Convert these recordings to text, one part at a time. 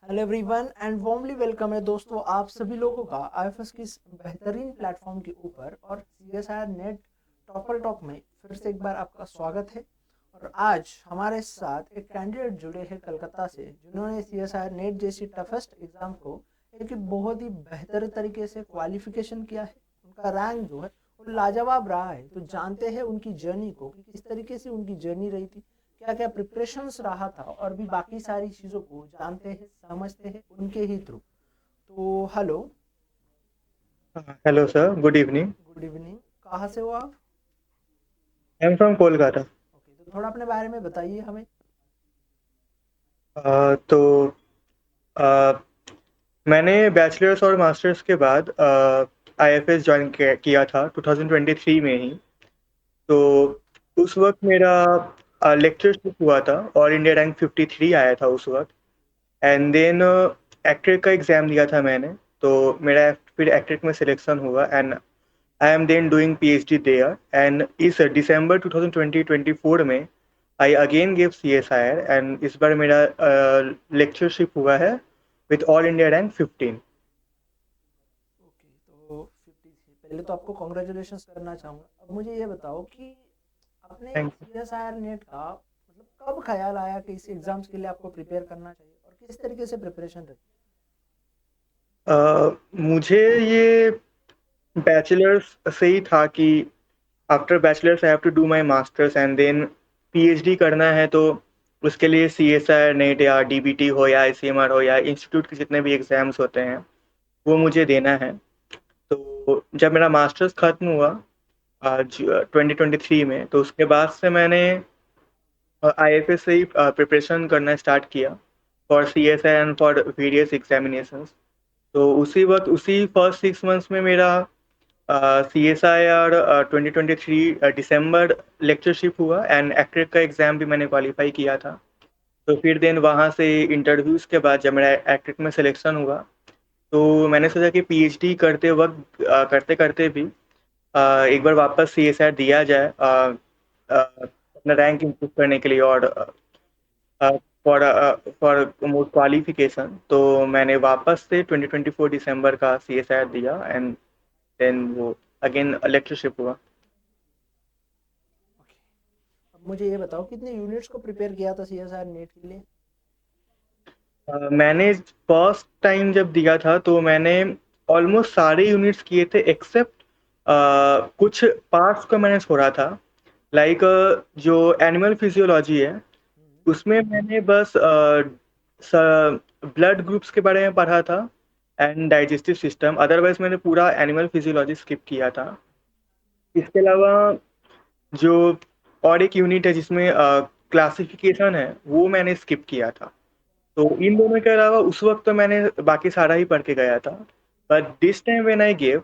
Hello everyone and warmly welcome है दोस्तों आप सभी लोगों का आईएफएस की इस बेहतरीन प्लेटफॉर्म के ऊपर और सीएसआईआर नेट टॉपर टॉक में फिर से एक बार आपका स्वागत है। और आज हमारे साथ एक कैंडिडेट जुड़े हैं कलकत्ता से जिन्होंने सीएसआईआर नेट जैसी टफेस्ट एग्जाम को एक बहुत ही बेहतर तरीके से क्वालिफिकेशन किया है। उनका रैंक जो है वो लाजवाब रहा है। तो जानते हैं उनकी जर्नी को कि किस तरीके से उनकी जर्नी रही थी, क्या क्या प्रिपरेशंस रहा था और भी बाकी सारी चीज़ों को जानते हैं समझते हैं उनके ही थ्रू। तो hello, hello sir, good evening. Good evening. कहाँ से हो आप? I am from Kolkata. Okay, तो थोड़ा अपने बारे में बताइए हमें। तो अ, मैंने बैचलर्स और मास्टर्स के बाद आईएफएस ज्वाइन किया था 2023 में ही। तो उस वक्त मेरा लेक्चरशिप हुआ था, ऑल इंडिया रैंक 53 आया था उस वक्त। एंड देन एक्ट्रेक का एग्ज़ाम दिया था मैंने। तो मेरा फिर एक्ट्रेक में सिलेक्शन हुआ and I am then doing PhD there. And इस दिसंबर 2024 में I again give CSIR and इस बार मेरा लेक्चरशिप हुआ है with all India rank 15। Okay, तो 53 पहले तो आपको कॉन्ग्रेचुलेशंस करना चाहूँगा। अब मुझे ये बताओ कि अपने थैंक C S I R NET का मतलब कब ख्याल आया कि इस एग्ज़ाम्स के लिए आपको प्रिपेयर करना चाहिए और किस तरीके से प्रिपरेशन रही? यू। मुझे ये बैचलर्स से ही था कि after bachelors I have to do my masters and then PhD करना है। तो उसके लिए सीएसआईआर नेट या डीबीटी हो या आईसीएमआर हो या इंस्टीट्यूट के जितने भी एग्जाम्स होते हैं वो मुझे देना है। तो जब मेरा मास्टर्स खत्म हुआ आज 2023 में, तो उसके बाद से मैंने आईएफएस से ही प्रिपरेशन करना स्टार्ट किया for CSI and for various examinations. तो उसी वक्त उसी फर्स्ट 6 मंथ्स में मेरा सीएसआईआर 2023 दिसंबर लेक्चरशिप हुआ एंड एक्ट्रेक का एग्ज़ाम भी मैंने क्वालिफाई किया था। तो फिर देन वहाँ से इंटरव्यूज़ के बाद जब मेरा एक्ट्रेक में सिलेक्शन हुआ, तो मैंने सोचा कि पीएचडी करते वक्त करते करते भी एक बार वापस सीएसआर दिया जाए अपना रैंक इम्प्रूव करने के लिए और फॉर फॉर मोर क्वालिफिकेशन। तो मैंने वापस से 2024 दिसंबर का सीएसआर दिया एंड देन वो अगेन लेक्चरशिप हुआ। ओके, अब मुझे ये बताओ कितने यूनिट्स को प्रिपेयर किया था C S I R NET के लिए? मैंने फर्स्ट टाइम जब दिया था तो मैंने ऑलमोस्ट सारे यूनिट्स किए थे एक्सेप्ट कुछ पार्ट्स को मैंने छोड़ा था। लाइक जो एनिमल फिजियोलॉजी है हम्म। उसमें मैंने बस ब्लड ग्रुप्स के बारे में पढ़ा था एंड डाइजेस्टिव सिस्टम। अदरवाइज मैंने पूरा एनिमल फिजियोलॉजी स्किप किया था। इसके अलावा जो और एक यूनिट है जिसमें क्लासिफिकेशन है वो मैंने स्किप किया था। तो इन दोनों के अलावा उस वक्त तो मैंने बाकी सारा ही पढ़ के गया था। But this time when I gave,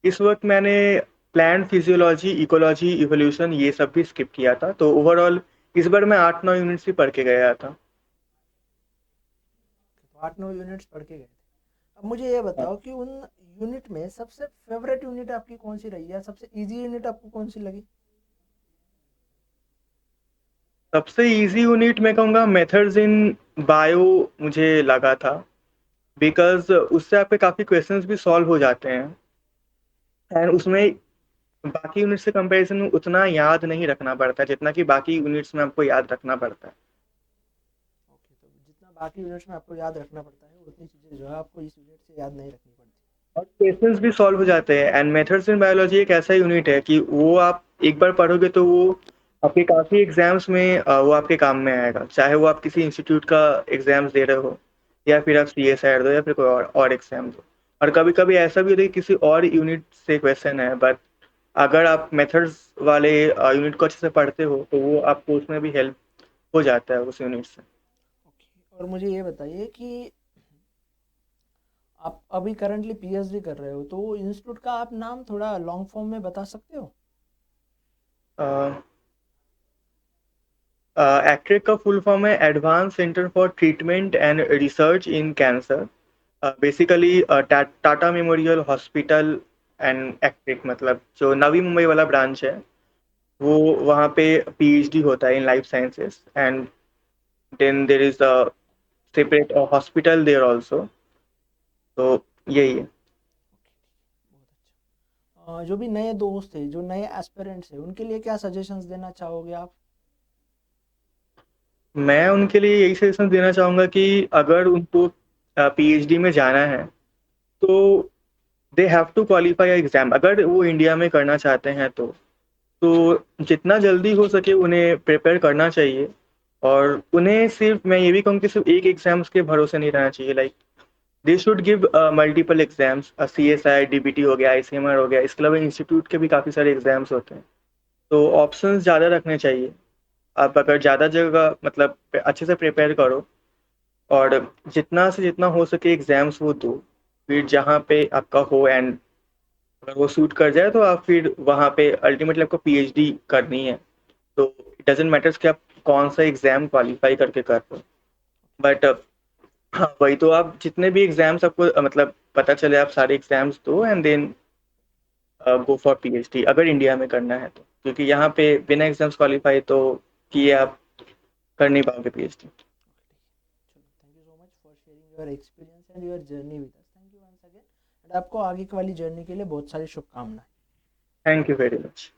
इस वक्त मैंने प्लांट फिजियोलॉजी, इकोलॉजी, इवोल्यूशन ये सब भी स्किप किया था। तो ओवरऑल इस बार मैं 8-9 यूनिट्स ही पढ़ के गया था। तो 8-9 यूनिट्स पढ़ के गए थे। अब मुझे ये बताओ कि उन यूनिट में सबसे फेवरेट यूनिट आपकी कौन सी रही है, सबसे इजी यूनिट आपको कौन सी लगी? सबसे इजी यूनिट मैं कहूँगा मेथड्स इन बायो मुझे लगा था, बिकॉज उससे आपके काफ़ी क्वेश्चंस भी सॉल्व हो जाते हैं एंड उसमें बाकी यूनिट से कंपैरिजन में उतना याद नहीं रखना पड़ता जितना कि बाकी यूनिट्स में आपको याद रखना पड़ता है। ओके, तो जितना बाकी यूनिट्स में आपको याद रखना पड़ता है उतनी चीज़ें जो है आपको इस यूनिट से याद नहीं रखनी पड़ती। और क्वेश्चंस भी सॉल्व हो जाते हैं एंड मेथड्स इन बायोलॉजी एक ऐसा यूनिट है कि वो आप एक बार पढ़ोगे तो वो आपके काफ़ी एग्जाम्स में वो आपके काम में आएगा, चाहे वो आप किसी इंस्टीट्यूट का एग्जाम्स दे रहे हो या फिर आप सीएसआईआर दो या फिर कोई और एग्जाम दो। और कभी कभी ऐसा भी होता है कि किसी और यूनिट से क्वेश्चन है, बट अगर आप मेथड्स वाले यूनिट को अच्छे से पढ़ते हो तो वो आपको उसमें भी हेल्प हो जाता है उस यूनिट से। ओके, और मुझे ये बताइए कि आप अभी करंटली पीएचडी कर रहे हो तो इंस्टीट्यूट का आप नाम थोड़ा लॉन्ग फॉर्म में बता सकते हो? एक्ट्रेक का फुल फॉर्म है advance centre for treatment and research in cancer. Basically Tata memorial hospital and ACTREC, मतलब जो नवी मुंबई वाला ब्रांच है वो वहाँ पे पीएचडी होता है in life sciences and then there is separate hospital there also. तो यही है. बहुत अच्छा। जो भी नए दोस्त है, जो नए एस्पिरेंट्स है, उनके लिए क्या सजेशंस देना चाहोगे आप? मैं उनके लिए यही सजेशन देना चाहूँगा कि अगर उनको पीएचडी में जाना है तो they have to qualify exam, अगर वो इंडिया में करना चाहते हैं तो जितना जल्दी हो सके उन्हें प्रिपेयर करना चाहिए. और उन्हें सिर्फ, मैं ये भी कहूँ कि सिर्फ एक एग्जाम्स के भरोसे नहीं रहना चाहिए. Like they should give multiple exams, CSI DBT हो गया, ICMR हो गया, इसके अलावा इंस्टीट्यूट के भी काफ़ी सारे एग्जाम्स होते हैं. तो ऑप्शंस ज़्यादा रखने चाहिए. आप अगर ज़्यादा जगह मतलब अच्छे से प्रिपेयर करो और जितना से जितना हो सके एग्जाम्स वो दो, फिर जहाँ पे आपका हो एंड अगर वो सूट कर जाए तो आप फिर वहाँ पे अल्टीमेटली आपको पीएचडी करनी है. तो इट डजेंट मैटर्स कि आप कौन सा एग्जाम क्वालिफाई करके कर रहे हो. बट हाँ, वही तो, आप जितने भी एग्जाम्स आपको मतलब पता चले आप सारे एग्जाम्स दो and then go for PhD अगर इंडिया में करना है तो, क्योंकि यहाँ पे बिना एग्जाम्स क्वालिफाई तो किए आप कर नहीं पाओगे पीएचडी. चलो, thank you so much for sharing your experience and your journey with us. Thank you once again, and आपको आगे की वाली जर्नी के लिए बहुत सारी शुभकामनाएं। Thank you very much.